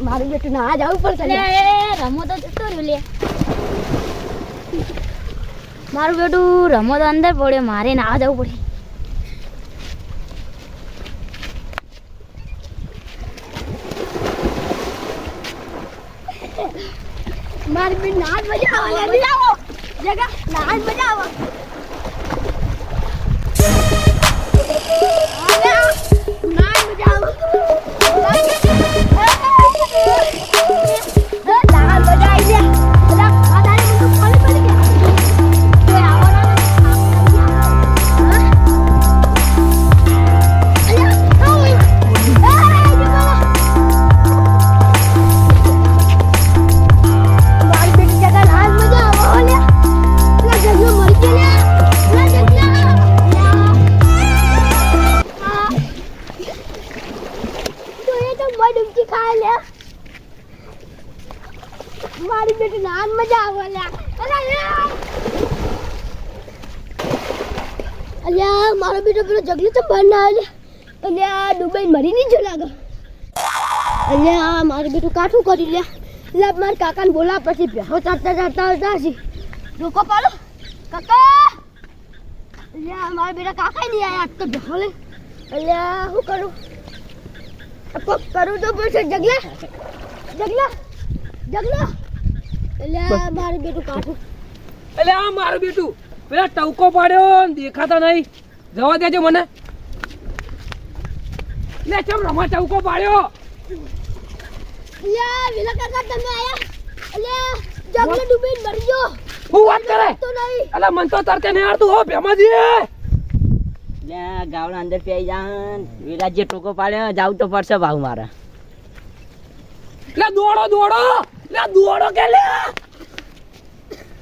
મારું બેટું ના જવું પડશે રમો તો જતો રહ્યો લે મારું બેટું રમો તો અંદર પડ્યો મારે ના જવું પડે મારી બેન ના મજા આવે જગા ના મજા આવે મારી બેટી નાન મજા આવે અલ્યા મારો બેટો પેલો જગલી તો બહાર ના આવે અલ્યા દુબઈ મરી નહીં જો લાગે અલ્યા મારું બેટું કાઠું કરી લે એટલે મારા કાકાને બોલા પછી ભેહો ચાટતા હશે રોકો પાડો કાકા અલ્યા મારા બેટા કાકા નહીં આયા આજ તો ભેહો લે અલ્યા શું કરું કરું તો પછી જગલા અલ્યા મારું બેટું કાઠું અલ્યા મારું બેટું પેલા ટવકો પાડ્યો દેખાતા નહીં જવા દેજો મને લે ચમ રમા ટવકો પાડ્યો અલ્યા વિલા કાકા તમે આયા અલ્યા જગલો ડૂબીને મરી ગયો હું વાત કરે તો નહીં અલ્યા મન તો તરતે નહીં આવડતું હો ભેમાજી લે ગાવડા અંદર પેઈ જાન વિરાજે ટોકો પાડ્યો જાવું તો પડશે ભાવ મારા લે દોડો કે લે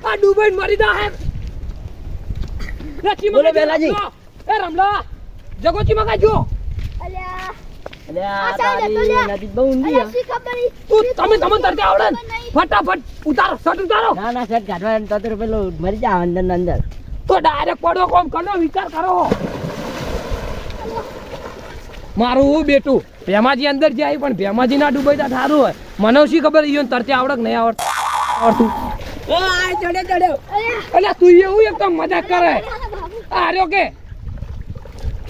આ ડૂબીને મરી જા હે લે ચીમા બોલો બેલાજી એ રમલા જગોચી માં કાજો અલ્યા અલે આ તારી નદી બહુ ઊંડી અલ્યા શી ખબર તમે તરતે આવડે ને? ફટાફટ ઉતારો શટ ઉતારો ના શર્ટ કાઢવા તો તો પેલો મરી જા અંદર ને અંદર તો ડાયરેક્ટ પડો કોમ કરો વિચાર કરો મારું બેટું ભેમાજી અંદર જાય પણ ભેમાજી ના ડૂબાઈ તા સારું હોય મને શી ખબર ઈયોને તરતે આવડે કે નહીં આવડતું ઓ આ ચડ્યો અલ્યા તું એવું એકદમ મજાક કરે આ રહ્યો કે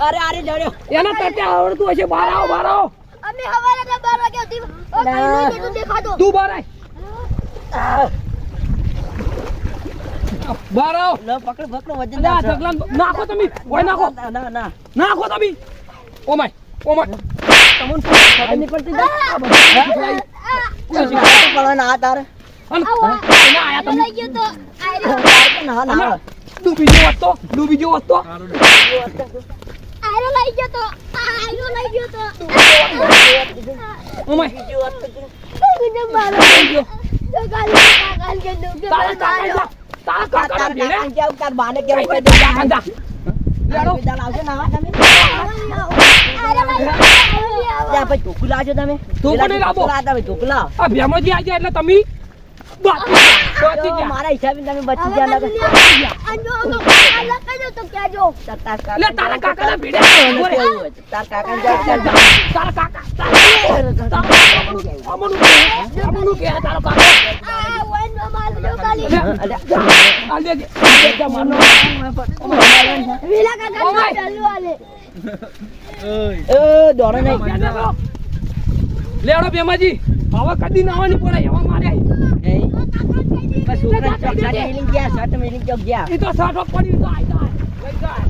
અરે ચડ્યો એના તરતે આવડતું હશે બહાર આવો અમે હવારે 12 વાગે હતી ઓ કઈ બેટું દેખાતો તું બહાર આય બહાર આવ લો પકડ વજન અલ્યા આ જગલાન નાખો તમે ઓય નાખો ના નાખો તમે ઓ માય તમને ખબર નહીં પડતી પડવાના આ તારે આયા તમે લઈ ગયો તો ના ડૂબી જેવો હતો આયરો લઈ ગયો તો ઓ માય કીને મારો તો ગાલી કાકાન કે દુકે તારા કાકા ભેડે કેવું તાર બાને કેવું કહી આંદા લેડો વિદાલ આવશે ના તમે ત્યાં પછી ઢોકલા આવજો તમે ઢોકળે લાવો. ઢોકલા આ ભેમાજી આવી જાય એટલે તમે બચી ગયા. મારા હિસાબે તમે બચી ગયા નકર લે તારા કાકાના ભેડે તાર કાકા તારા કાકા અમનું કે તારો કાકા આ લે મારનો દોડો નહીં લેડો ભેમાજી હવે કદી નાવાની પડે એવા મારે છોકરા શર્ટ મિલિંગ ગયા એ તો સાઠો પડી જાય લઈ જાય